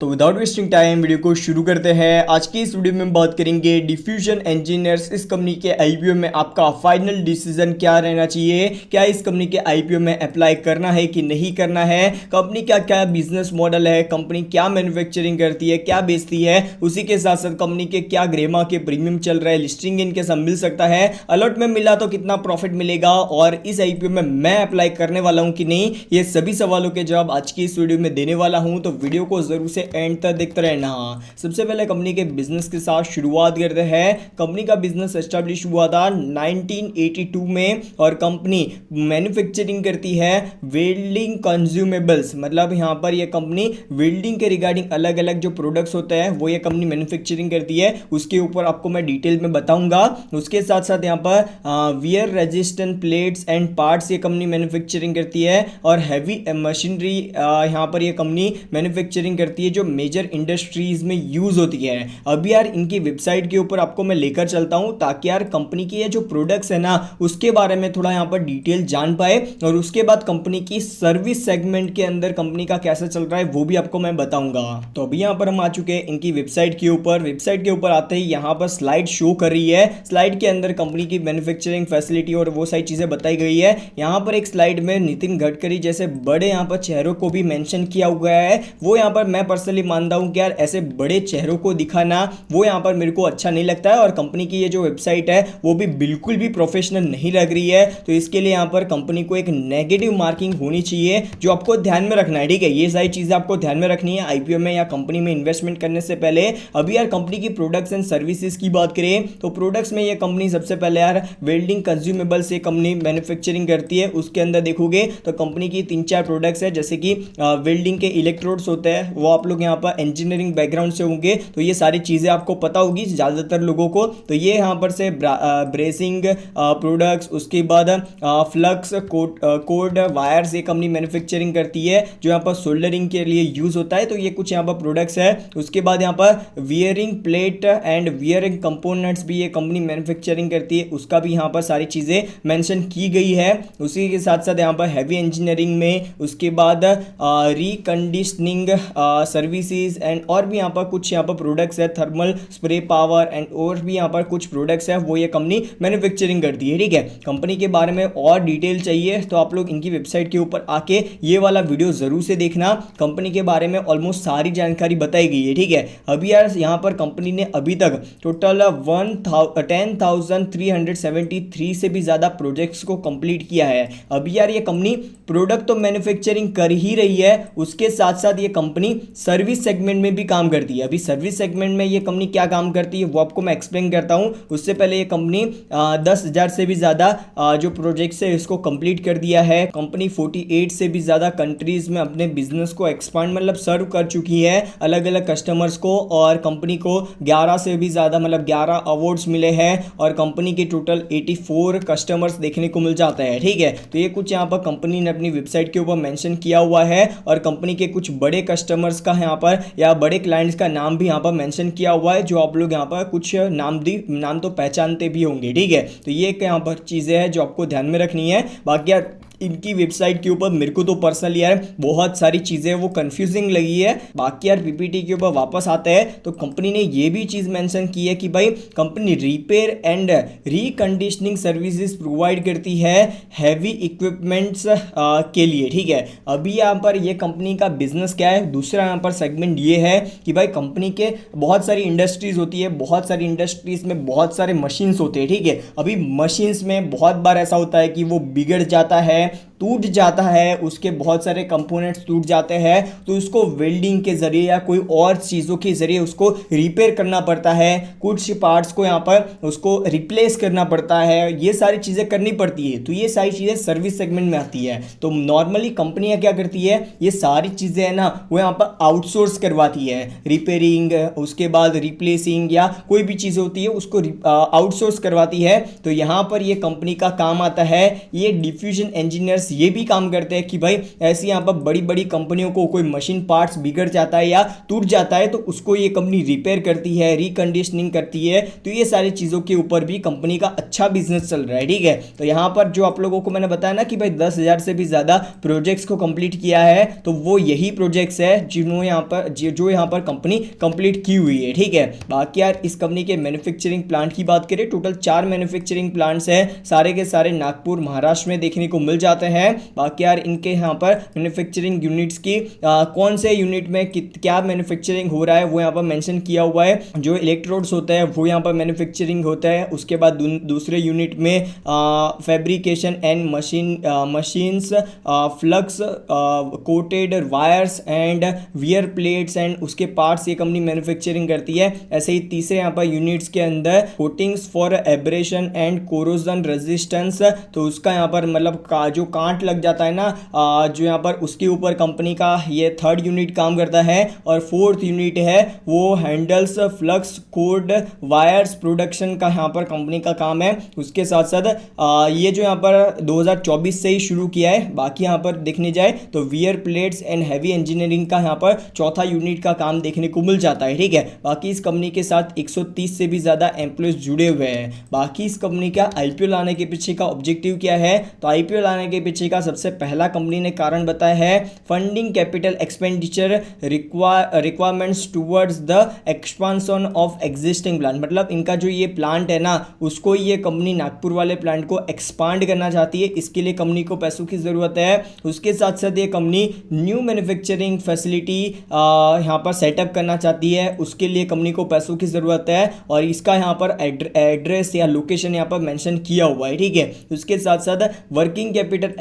तो without wasting time video को शुरू करते हैं। आज की इस वीडियो में बात करेंगे डिफ्यूजन इंजीनियर्स। इस कंपनी के आईपीओ में आपका फाइनल डिसीजन क्या रहना चाहिए, क्या इस कंपनी के आईपीओ में अप्लाई करना है कि नहीं करना है, कंपनी का क्या बिजनेस मॉडल है, कंपनी क्या मैन्युफैक्चरिंग करती है, क्या बेचती है, उसी के साथ साथ कंपनी के क्या ग्रेमा के प्रीमियम चल रहा है, लिस्टिंग इनके सब मिल सकता है, अलर्ट में मिला तो कितना प्रॉफिट मिलेगा और इस आईपीओ में मैं अप्लाई करने वाला हूं कि नहीं, ये सभी सवालों के जवाब आज की इस वीडियो में देने वाला हूं। तो वीडियो को जरूर से एंड तक देखते रहना। सबसे पहले कंपनी के बिजनेस के साथ शुरुआत करते हैं। कंपनी का बिजनेस एस्टेब्लिश हुआ था 1982 में और कंपनी मैन्युफैक्चरिंग करती है वेल्डिंग कंज्यूमेबल्स, मतलब यहां पर यह कंपनी वेल्डिंग के रिगार्डिंग अलग अलग जो प्रोडक्ट्स होते हैं वो ये कंपनी मैन्युफैक्चरिंग करती है। उसके ऊपर आपको मैं डिटेल में बताऊंगा। उसके साथ साथ यहां पर wear resistant plates and parts ये कंपनी मैन्युफैक्चरिंग करती है और हैवी मशीनरी यहां पर ये कंपनी मैन्युफैक्चरिंग करती है जो मेजर इंडस्ट्रीज में यूज होती है। अभी यार इनकी वेबसाइट के ऊपर आपको मैं लेकर चलता हूं ताकि यार कंपनी की ये जो प्रोडक्ट्स है ना उसके बारे में थोड़ा यहां पर डिटेल जान पाए और उसके बाद कंपनी की सर्विस सेगमेंट के अंदर कंपनी का कैसा चल रहा है वो भी आपको मैं बताऊंगा। तो अभी यहां पर हम आ चुके हैं इनकी वेबसाइट के ऊपर। वेबसाइट के ऊपर आते ही यहां पर स्लाइड शो कर रही है। स्लाइड के अंदर कंपनी की मैन्युफैक्चरिंग फैसिलिटी और वो सारी चीजें बताई गई है। यहां पर एक स्लाइड में नितिन गडकरी जैसे बड़े यहां पर चेहरों को भी मेंशन किया हुआ है। वो यहां पर मैं पर्सनली मानता हूं कि यार ऐसे बड़े चेहरों को दिखाना वो यहां पर मेरे को अच्छा नहीं लगता है और कंपनी की ये जो वेबसाइट है वो भी बिल्कुल भी प्रोफेशनल नहीं लग रही है। तो इसके लिए यहां पर कंपनी को एक नेगेटिव मार्किंग होनी चाहिए जो आपको ध्यान में रखना है। ठीक है, ये सारी चीजें आपको ध्यान में रखनी है आईपीओ में या कंपनी में इन्वेस्टमेंट करने से पहले। अभी यार कंपनी की प्रोडक्ट्स एंड सर्विसेज की बात करें तो प्रोडक्ट्स में ये कंपनी सबसे पहले यार वेल्डिंग कंज्यूमेबल से कंपनी मैन्युफैक्चरिंग करती है। उसके अंदर देखोगे तो कंपनी की 3-4 प्रोडक्ट्स है जैसे कि वेल्डिंग के इलेक्ट्रोड्स होते हैं। वो आप लोग यहाँ पर इंजीनियरिंग बैकग्राउंड से होंगे तो ये सारी चीज़ें आपको पता होगी ज़्यादातर लोगों को। तो ये यहाँ पर से ब्रेसिंग प्रोडक्ट्स, उसके बाद फ्लक्स कोड वायर्स ये कंपनी मैन्युफैक्चरिंग करती है जो यहाँ पर सोल्डरिंग के लिए यूज़ होता है। तो ये कुछ यहाँ पर प्रोडक्ट्स है। उसके बाद यहाँ पर wearing plate and wearing components भी ये कंपनी मैन्युफैक्चरिंग करती है, उसका भी यहाँ पर सारी चीज़ें मेंशन की गई है। उसी के साथ साथ यहाँ पर हैवी इंजीनियरिंग में, उसके बाद रिकंडीशनिंग सर्विसेज एंड और भी यहाँ पर कुछ यहाँ पर प्रोडक्ट्स है, थर्मल स्प्रे पावर एंड और भी यहाँ पर कुछ प्रोडक्ट्स है वो ये कंपनी मैन्युफैक्चरिंग करती है। ठीक है, कंपनी के बारे में और डिटेल चाहिए तो आप लोग इनकी वेबसाइट के ऊपर आके ये वाला वीडियो जरूर से देखना। कंपनी के बारे में ऑलमोस्ट सारी जानकारी बताई गई है। ठीक है, अभी यार यहाँ पर कंपनी ने अभी तक टोटल 10,373 से भी ज़्यादा प्रोजेक्ट्स को कंप्लीट किया है। अभी यार ये कंपनी प्रोडक्ट तो मैन्युफैक्चरिंग कर ही रही है, उसके साथ साथ ये कंपनी सर्विस सेगमेंट में भी काम करती है। अभी सर्विस सेगमेंट में ये कंपनी क्या काम करती है वो आपको मैं एक्सप्लेन करता हूँ। उससे पहले ये कंपनी 10,000 से भी ज़्यादा जो प्रोजेक्ट्स है इसको कंप्लीट कर दिया है। कंपनी 48 से भी ज़्यादा कंट्रीज़ में अपने बिजनेस को एक्सपांड मतलब सर्व कर चुकी है अलग अलग कस्टमर्स को और कंपनी को 11 से भी ज़्यादा मतलब 11 अवार्ड्स मिले हैं और कंपनी के टोटल 84 कस्टमर्स देखने को मिल जाता है। ठीक है, तो ये कुछ यहाँ पर कंपनी ने अपनी वेबसाइट के ऊपर मेंशन किया हुआ है और कंपनी के कुछ बड़े कस्टमर्स का यहाँ पर या बड़े क्लाइंट्स का नाम भी यहाँ पर मेंशन किया हुआ है जो आप लोग यहाँ पर कुछ नाम तो पहचानते भी होंगे। ठीक है, तो ये यहाँ पर चीज़ें हैं जो आपको ध्यान में रखनी है। बाकी यार इनकी वेबसाइट के ऊपर मेरे को तो पर्सनली यार बहुत सारी चीज़ें वो कंफ्यूजिंग लगी है। बाकी यार पीपीटी के ऊपर वापस आते हैं तो कंपनी ने ये भी चीज़ मेंशन की है कि भाई company repair and reconditioning services provide करती है हैवी इक्विपमेंट्स के लिए। ठीक है, अभी यहाँ पर ये कंपनी का बिजनेस क्या है, दूसरा यहाँ पर सेगमेंट ये है कि भाई कंपनी के बहुत सारी इंडस्ट्रीज होती है, बहुत सारी इंडस्ट्रीज में बहुत सारे मशीन्स होते हैं। ठीक है, अभी मशीन्स में बहुत बार ऐसा होता है कि वो बिगड़ जाता है, टूट जाता है, उसके बहुत सारे कंपोनेंट्स टूट जाते हैं तो उसको वेल्डिंग के जरिए या कोई और चीज़ों के जरिए उसको रिपेयर करना पड़ता है। कुछ पार्ट्स को यहाँ पर उसको रिप्लेस करना पड़ता है, ये सारी चीज़ें करनी पड़ती है। तो ये सारी चीज़ें सर्विस सेगमेंट में आती है। तो नॉर्मली कंपनियाँ क्या करती है, ये सारी चीज़ें है ना वो यहाँ पर आउटसोर्स करवाती है, रिपेयरिंग उसके बाद रिप्लेसिंग या कोई भी चीज़ होती है उसको आउटसोर्स करवाती है। तो यहाँ पर ये कंपनी का काम आता है। ये डिफ्यूजन इंजीनियर्स इंजीनियर्स ये भी काम करते हैं कि भाई ऐसी यहाँ पर बड़ी बड़ी कंपनियों को कोई मशीन पार्ट्स बिगड़ जाता है या टूट जाता है तो उसको ये कंपनी रिपेयर करती है, रिकंडीशनिंग करती है। तो ये सारी चीज़ों के ऊपर भी कंपनी का अच्छा बिजनेस चल रहा है, ठीक है। तो यहाँ पर जो आप लोगों को मैंने बताया ना कि भाई 10,000 से भी ज़्यादा प्रोजेक्ट्स को कंप्लीट किया है, तो वो यही प्रोजेक्ट्स है जिन्होंने यहाँ पर जो यहाँ पर कंपनी कंप्लीट की हुई है, ठीक है। बाकी यार इस कंपनी के मैन्युफैक्चरिंग प्लांट की बात करें, टोटल 4 मैन्युफैक्चरिंग प्लांट्स हैं, सारे के सारे नागपुर महाराष्ट्र में देखने को मिल जाते हैं। बाकी यार इनके यहाँ पर मैन्युफैक्चरिंग यूनिट्स की कौन से यूनिट में क्या मैन्युफैक्चरिंग हो रहा है वो यहाँ पर मेंशन किया हुआ है। जो इलेक्ट्रोड्स होते हैं वो यहाँ पर मैन्युफैक्चरिंग होता है। उसके बाद दूसरे यूनिट में fabrication and machines, flux coated wires and wear plates and उसके पार्ट्स ये कंपनी मैन्युफैक्चरिंग करती है। ऐसे ही तीसरे यहाँ पर यूनिट्स के अंदर coatings for abrasion and corrosion resistance, तो उसका यहाँ पर मतलब जो कांट लग जाता है ना जो यहाँ पर उसके ऊपर कंपनी का ये थर्ड यूनिट काम करता है। और फोर्थ यूनिट है वो handles, flux code wires production का यहाँ पर कंपनी का काम है। उसके साथ साथ ये जो यहाँ पर 2024 से ही शुरू किया है। बाकी यहाँ पर देखने जाए तो wear plates and heavy engineering का यहाँ पर चौथा यूनिट का काम देखने को मिल जाता है, ठीक है। बाकी इस कंपनी के साथ 130 से भी ज़्यादा एम्प्लॉयज जुड़े हुए हैं। बाकी इस कंपनी का आईपीओ लाने के पीछे का ऑब्जेक्टिव क्या है, तो आईपीओ लाने के पीछे का सबसे पहला कंपनी ने कारण बताया है funding capital expenditure requirements towards the expansion of existing plant. मतलब इनका जो ये प्लांट है ना उसको ये कंपनी नागपुर वाले प्लांट को एक्सपांड करना चाहती है, इसके लिए कंपनी को पैसों की ज़रूरत है। उसके साथ साथ ये कंपनी न्यू मैन्युफैक्चरिंग फैसिलिटी यहाँ पर सेटअप करना चाहती है, उसके लिए कंपनी को पैसों की ज़रूरत है। और इसका यहाँ पर एड्रेस या लोकेशन यहाँ पर मेंशन किया हुआ है, ठीक है। उसके साथ साथ वर्किंग कैपिटल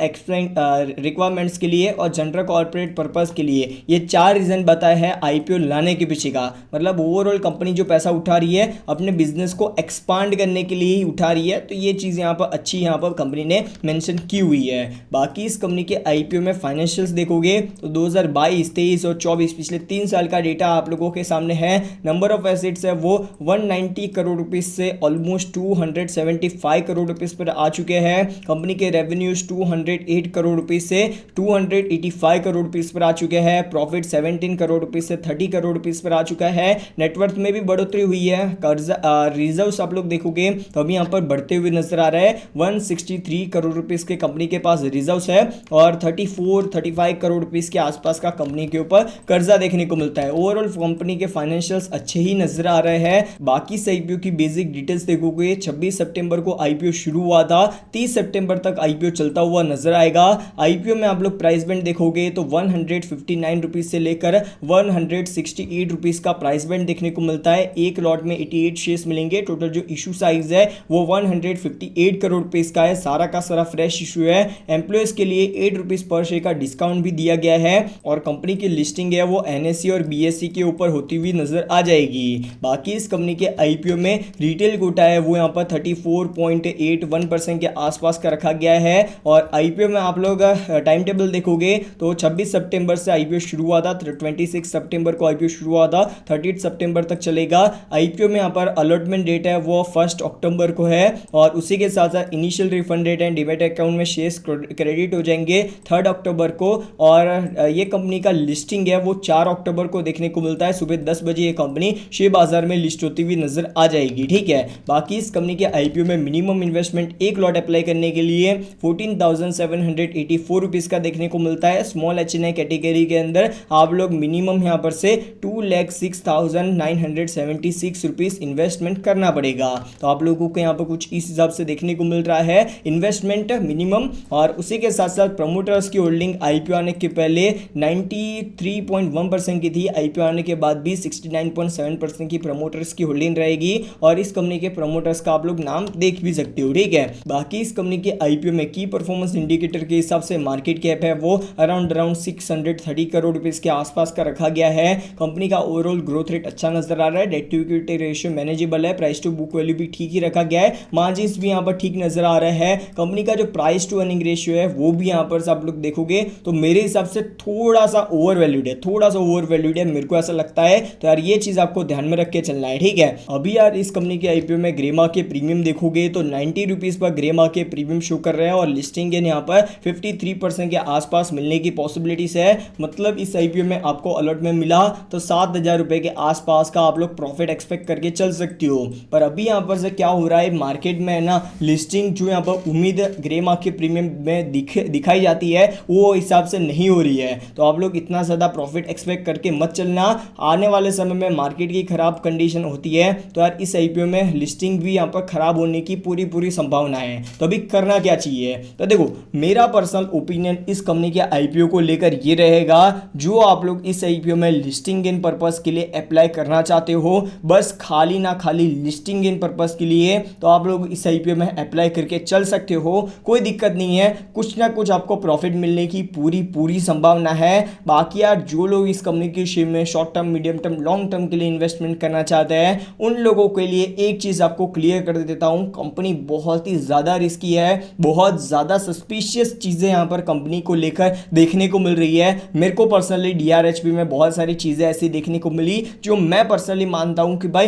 रिक्वायरमेंट्स के लिए और जनरल कॉर्पोरेट पर्पस के लिए ये 4 रीज़न बताए हैं आईपीओ लाने के पीछे का। मतलब ओवरऑल कंपनी जो पैसा उठा रही है अपने बिजनेस को एक्सपांड करने के लिए ही उठा रही है, तो ये चीज़ यहाँ पर अच्छी यहाँ पर कंपनी ने मेंशन की हुई है। बाकी इस कंपनी के आईपीओ में फाइनेंशियल्स देखोगे तो 2022, 23 और 24 पिछले 3 साल का डेटा आप लोगों के सामने है। नंबर ऑफ एसेट्स है वो 190 करोड़ रुपीस से ऑलमोस्ट 275 करोड़ रुपीस पर आ चुके हैं। कंपनी के रेवेन्यूज 208 करोड़ रुपीस से 285 करोड़ रुपीस पर आ चुके हैं। प्रॉफिट 17 करोड़ रुपीस से 30 करोड़ रुपीस पर आ चुका है। नेटवर्थ में भी बढ़ोतरी हुई है। कर्जा रिजर्व्स आप लोग देखोगे तो अभी यहाँ पर बढ़ते हुए नजर आ रहा है। 163 करोड़ रुपीस के कंपनी के पास रिजर्व्स है और 35 करोड़ रुपीस के आसपास का कंपनी के ऊपर कर्जा देखने को मिलता है। ओवरऑल कंपनी के फाइनेंशियल्स अच्छे ही नजर आ रहे हैं। बाकी इस आईपीओ की बेसिक डिटेल्स देखोगे 26 सितंबर को आईपीओ शुरू हुआ था, 30 सितंबर तक आईपीओ चलता हुआ नजर आएगा। आईपीओ में आप लोग प्राइस बैंड देखोगे तो 159 रुपीस से लेकर 168 रुपीस का प्राइस बैंड देखने को मिलता है। एक लॉट में 88 शेयर्स मिलेंगे। टोटल जो इशू साइज है वो 158 करोड़ रुपीस का है। सारा का सारा फ्रेश इशू है। एम्प्लॉयज के लिए 8 रुपीस पर शेयर का डिस्काउंट भी दिया गया है और कंपनी की लिस्टिंग है वो एनएससी और बीएससी के ऊपर होती हुई नजर आ जाएगी। बाकी इस कंपनी के आईपीओ में रिटेल कोटा है वो यहाँ पर 34.81% के आसपास का रखा गया है। और आईपीओ में आप लोग टाइम टेबल देखोगे तो 26 सितंबर से आईपीओ शुरू हुआ था, 26 सितंबर को आईपीओ शुरू हुआ था, 30 सितंबर तक चलेगा। आईपीओ में यहाँ पर अलॉटमेंट डेट है वो 1 अक्टूबर को है और उसी के साथ साथ initial refund date and demat account में शेयर्स क्रेडिट हो जाएंगे 3 अक्टूबर को। और ये कंपनी का लिस्टिंग है वो 4 अक्टूबर को देखने को मिलता है। सुबह 10 बजे ये कंपनी शेयर बाजार में लिस्ट होती हुई नजर आ जाएगी, ठीक है। बाकी इस कंपनी के आईपीओ में मिनिमम इन्वेस्टमेंट एक लॉट अप्लाई करने के लिए 14,784 रुपीस का देखने को मिलता है। स्मॉल एचएनआई कैटेगरी के अंदर आप लोग मिनिमम यहाँ पर से 2,06,976 रुपीस इन्वेस्टमेंट करना पड़ेगा। तो आप लोगों को यहाँ पर कुछ इस हिसाब से देखने को मिल रहा है इन्वेस्टमेंट मिनिमम। और उसी के साथ साथ प्रमोटर्स की होल्डिंग आईपीओ आने के पहले 93.1% की थी। आईपीओ आने के बाद भी 69.7% की प्रमोटर्स की होल्डिंग रहेगी और इस कंपनी के प्रमोटर्स का आप लोग नाम देख भी सकते हो, ठीक है। बाकी इस कंपनी के आईपीओ में की परफॉर्मेंस इंडिकेटर के हिसाब से मार्केट कैप है वो अराउंड 630 करोड़ रुपीस के आसपास का रखा गया है। कंपनी का ओवरऑल ग्रोथ रेट अच्छा नजर आ रहा है। Debt to equity ratio manageable है। प्राइस टू बुक वैल्यू भी ठीक ही रखा गया है। मार्जिन्स भी यहाँ पर ठीक नजर आ रहे हैं। कंपनी का जो प्राइस टू अर्निंग रेशियो है वो भी यहाँ पर आप लोग देखोगे तो मेरे हिसाब से थोड़ा सा ओवर वैल्यूड है, मेरे को ऐसा लगता है। तो यार ये चीज आपको ध्यान में रख के चलना है, ठीक है। अभी यार इस कंपनी के आईपीओ में ग्रे मार्केट प्रीमियम देखोगे तो 90 रुपीस पर ग्रे मार्केट प्रीमियम शो कर रहे हैं और लिस्टिंग है यहाँ यहाँ पर 53% के आसपास मिलने की पॉसिबिलिटीज है। मतलब इस आईपीओ में आपको अलर्ट में मिला तो 7,000 रुपए के आसपास का आप लोग प्रॉफिट एक्सपेक्ट करके चल सकते हो। पर अभी यहाँ पर से क्या हो रहा है मार्केट में है ना, लिस्टिंग जो यहाँ पर उम्मीद ग्रे मार्केट प्रीमियम में दिखाई जाती है वो हिसाब से नहीं हो रही है। तो आप लोग इतना ज़्यादा प्रॉफिट एक्सपेक्ट करके मत चलना। आने वाले समय में मार्केट की खराब कंडीशन होती है तो यार इस आईपीओ में लिस्टिंग भी यहाँ पर खराब होने की पूरी संभावना है। तो अभी करना क्या चाहिए, तो देखो मेरा पर्सनल ओपिनियन इस कंपनी के आईपीओ को लेकर ये रहेगा, जो आप लोग इस आईपीओ में लिस्टिंग इन पर्पस के लिए अप्लाई करना चाहते हो, बस खाली ना खाली लिस्टिंग इन पर्पस के लिए, तो आप लोग इस आईपीओ में अप्लाई करके चल सकते हो, कोई दिक्कत नहीं है। कुछ ना कुछ आपको प्रॉफिट मिलने की पूरी संभावना है। बाकी यार जो लोग इस कंपनी के शेयर में short term, medium term, long term के लिए इन्वेस्टमेंट करना चाहते हैं, उन लोगों के लिए एक चीज आपको क्लियर कर देता हूं, कंपनी बहुत ही ज्यादा रिस्की है, बहुत ज्यादा सस्पिशियस चीजें यहां पर कंपनी को लेकर देखने को मिल रही है। मेरे को पर्सनली डीआरएचपी में बहुत सारी चीजें ऐसी देखने को मिली जो मैं पर्सनली मानता हूं कि भाई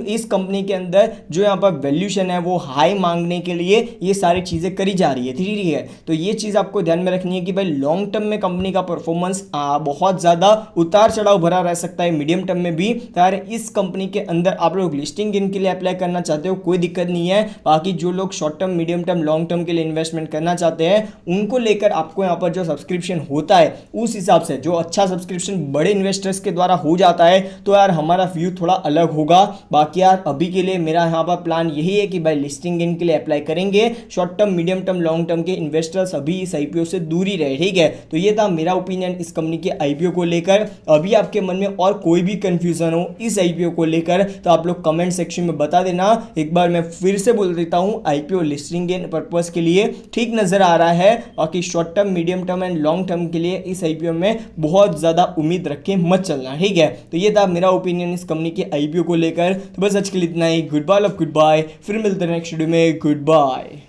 इस कंपनी के अंदर जो यहां पर वैल्यूएशन है वो हाई मांगने के लिए ये सारी चीजें करी जा रही है, ठीक है। तो ये चीज आपको ध्यान में रखनी है कि भाई लॉन्ग टर्म में कंपनी का परफॉर्मेंस बहुत ज्यादा उतार चढ़ाव भरा रह सकता है, मीडियम टर्म में भी। यार इस कंपनी के अंदर आप लोग लिस्टिंग इनके लिए अप्लाई करना चाहते हो, कोई दिक्कत नहीं है। बाकी जो लोग short term, medium term, long term के लिए इन्वेस्टमेंट करना चाहते हैं, उनको लेकर आपको यहाँ पर जो सब्सक्रिप्शन होता है उस हिसाब से जो अच्छा सब्सक्रिप्शन बड़े इन्वेस्टर्स के द्वारा हो जाता है तो यार हमारा व्यू थोड़ा अलग होगा। बाकी यार अभी के लिए मेरा यहाँ पर प्लान यही है कि भाई लिस्टिंग इन के लिए अप्लाई करेंगे, short term, medium term, long term के इन्वेस्टर्स अभी इस आईपीओ से दूर ही रहे, ठीक है। तो ये था मेरा ओपिनियन इस कंपनी के आईपीओ को लेकर। अभी आपके मन में और कोई भी कंफ्यूजन हो इस आईपीओ को लेकर तो आप लोग कमेंट सेक्शन में बता देना। एक बार मैं फिर से बोल देता हूं, आईपीओ लिस्टिंग इन पर्पस के लिए ठीक नजर आ रहा है, बाकी short term, medium term and long term के लिए इस आईपीओ में बहुत ज्यादा उम्मीद रख के मत चलना, ठीक है। तो ये था मेरा ओपिनियन इस कंपनी के आईपीओ को लेकर। तो बस आज के लिए इतना ही, good bye, love, good bye, फिर मिलते हैं नेक्स्ट वीडियो में, गुड बाय।